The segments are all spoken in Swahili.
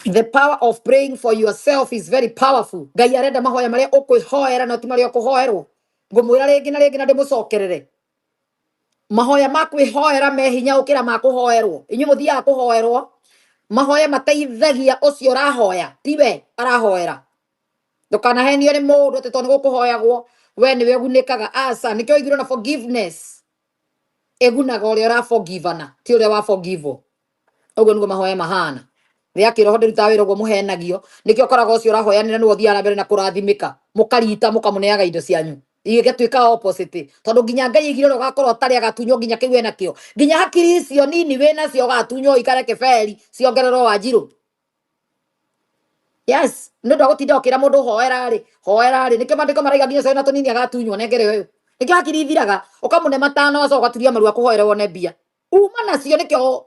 The power of praying for yourself is very powerful. Ngai arenda mahoya maria ukwihoera no ti maria ukuhoerwo. Ngumwira ringi na ringi na ndimucokerere. Mahoya ma kwihoera me hinya ukira ma kuhoerwo. Inyu muthiaga kuhoerwo. Mahoya mateithagia ucio urahoya. Tiwe arahoera. Ndukanahenio ni mundu ati tondu gukuhoyagwo we niwe ugunikaga. Asa nikio igiro na forgiveness. Egunaga uria uraforgivana ti uria wa forgive. Oguo niguo mahoya mahana. Ria kiroho ndiruta wira guo muhenagio nikio koraga ucio urahoyanira ni uthia na mbere na kurathimika mukarita mukamuneaga indo cianyu igetuika opposite tondu nginya Ngai igire ugakorwo tari agatunyo nginya kiwe nakio nginya hakiri icio nini wina cio gatunyo ikare kebeli ciongererwo Wanjiru. Yes ndu gutinda ukira mundu hoera ri nikio mandiko maraiga nginya cio na tunini agatunyo nengere wewe nikio hakiri ithiraga ukamune matano aco ugaturia maru akuhoera wone mbia uma nacio nikio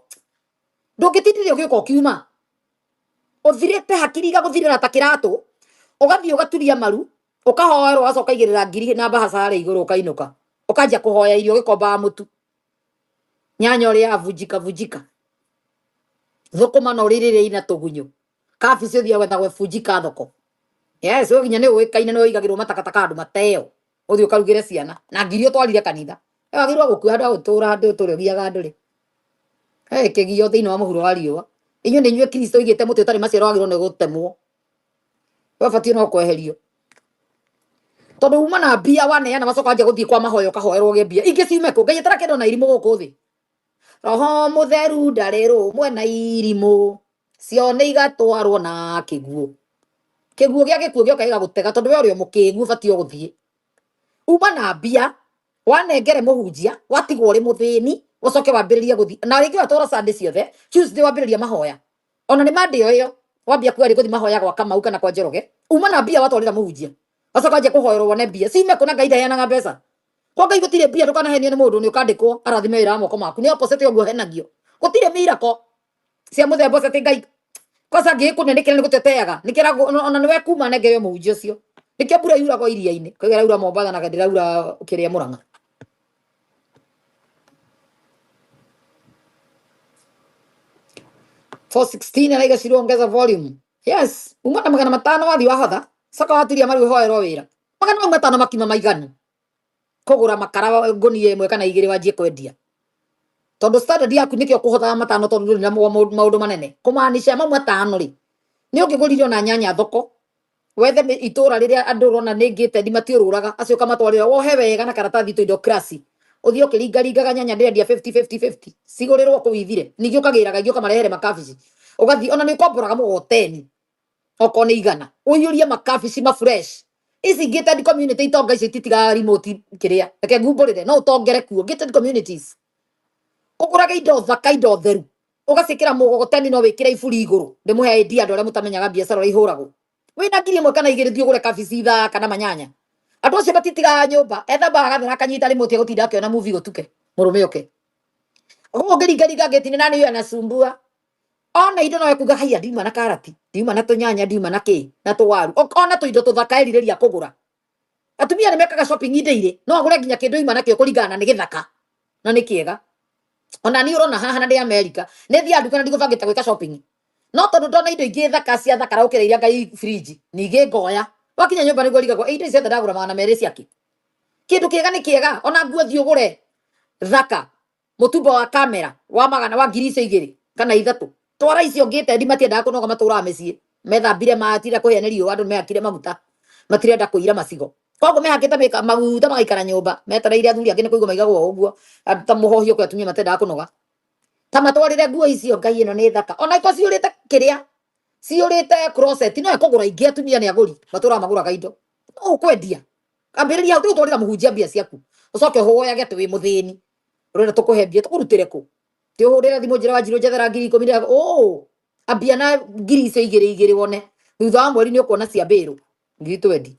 ndungitindire ugiuka ukiuma uthirite hakiri igaguthirira ta kiratu ugathii ugaturia maru ukahoerwo aco ukaigirira ngiri na bahasara iguru ukainuka ukajia kuhoya irio gikomba mutu nyanya uri avujika thukuma no ririre ina tugunyo kabici uthia gwetha gwebunjika thoko. Yes uginya ni uikaine no igagirwo matakataka andu mateo uthii ukarugire ciana na ngiri utwarire kanitha wagirwo gukua andu gutura andu turigiaga andu ri kigio thiini wa muhuro wa riua inyu ni nyue Kristo igite muti utari maciaro wagirwo ni gutemwo wabati no kweherio tondu uma na mbia waneana macoka anja guthii kwa mahoya ukahoerwo ge mbia ingi ciume ku Ngai atara kendo na irimu guku thi roho mutheru ndariru mwena irimu cione igatwarwo na kiguo gia gikuo gioka igagutega tondu we urio mukingu bati uguthii uma na mbia wanengere muhunjia watigwo uri muthini ucoke wambiririe guthii na ringi watora Sunday ciothe Tuesday wambiririe mahoya ona ni Monday iyo wambia kwari guthii mahoya gwa Kamau kana kwa Njoroge uma na mbia watwarira muhunjia acoka anje kuhoerwo wone mbia cime kuna Ngai ndaheanaga mbeca kwa Ngai gutire mbia ndukanahenio ni mundu ni ukandikwo arathime wira moko maku ni opposite uguo henagio gutire mirako cia muthemba ucio ti Ngai kosa ngikunenekera ni guteteaga nikira ona niwe kuma nengeyo muhunjia ucio nikio mbura yurago iria-ini kwigera yura Mombatha na ndira yura ukiria Murang'a. For 16 araiga Shiru ongeza volume. Yes umana magana 5 wathi wahotha soka watiria maru hoerwo wira magana 5 makima maiganu kugura makara ngoni imwe kana igiri wanjie kwendia tondu standard yaku nikio kuhotha 5 tondu ni maundu manene kumaanisha mamwe 5 ri ni ukiguririo na nyanya thoko wethe itura riria andu rona ningite ndi matiururaga acio kamatwarira wohe wega na karatathi to indo klasi uthio kiringaringaga nyanya ndia 50 sigurirwo kuwithire ningio kagiraga igio kamarehere makabici ugathi ona ni komboraga mugoteni oko ni igana uyurie makabici ma fresh ici gated community itonga ici titiga remote kiria reke ngumburire no utongere kuo gated communities ukuraga indo thaka indo theru ugacikira mugogoteni no wikira iburi iguru ndimuhe idea andu aria mutamenyaga biacara ria ihuragwo wina ngiri imwe kana igiri thio gure kabici thaka na manyanya andu acio batitiga nyumba etha bagathera kanyita remote gutinda akiona movie gutuke murume oke ngiriga getini nani yo anasumbua ona indo no ekuga haya ndiuma na karati ndiuma na tunyanya ndiuma na ki na tuwaru ona tu indo tuthaka eririria kugura atumia ni mekaga shopping inde no agure nginya kindu ima nakio kuringana ni githaka na ni kiega ona ni urona haha na ndi America ni thia nduka na ndigubangite gwika shopping no tondu ndona indo ingi thaka cia thakara ukireria Ngai fridge ningi ngoya wakinya nyumba niguo rigagwo indo icio ndagura magana merĩ ciake kindu kiega ni kiega ona nguo thio gure thaka mutumba wa kamera wa magana wa ngiri icio igiri kana ithatu twara icio ngite ndi matiendaga kunoga matura mecii methambire matira kuhenerio andu meakire maguta matirenda kuira macigo koguo mehakite meka maguta magaikara nyumba metereire athuri angi ni kuigua maigagwo uguo ta muhohio kwa atumia matendaga kunoga ta matwarire nguo icio Ngai ino ni thaka ona iko ciurite kiria ciurite closet no ekugura ingi atumia ni aguri matura maguraga indo no kwendia ambiriria tu twarira muhunjia mbia ciaku ucoke hoyage ati wi muthini urenda tukuhe mbia tukurutire ku ti uhurira thimu njira Wanjiru njethera ngiri 10 ambia na ngiri icio igiri wone thutha wa mweri ni ukuona cia mbiru ngiri 20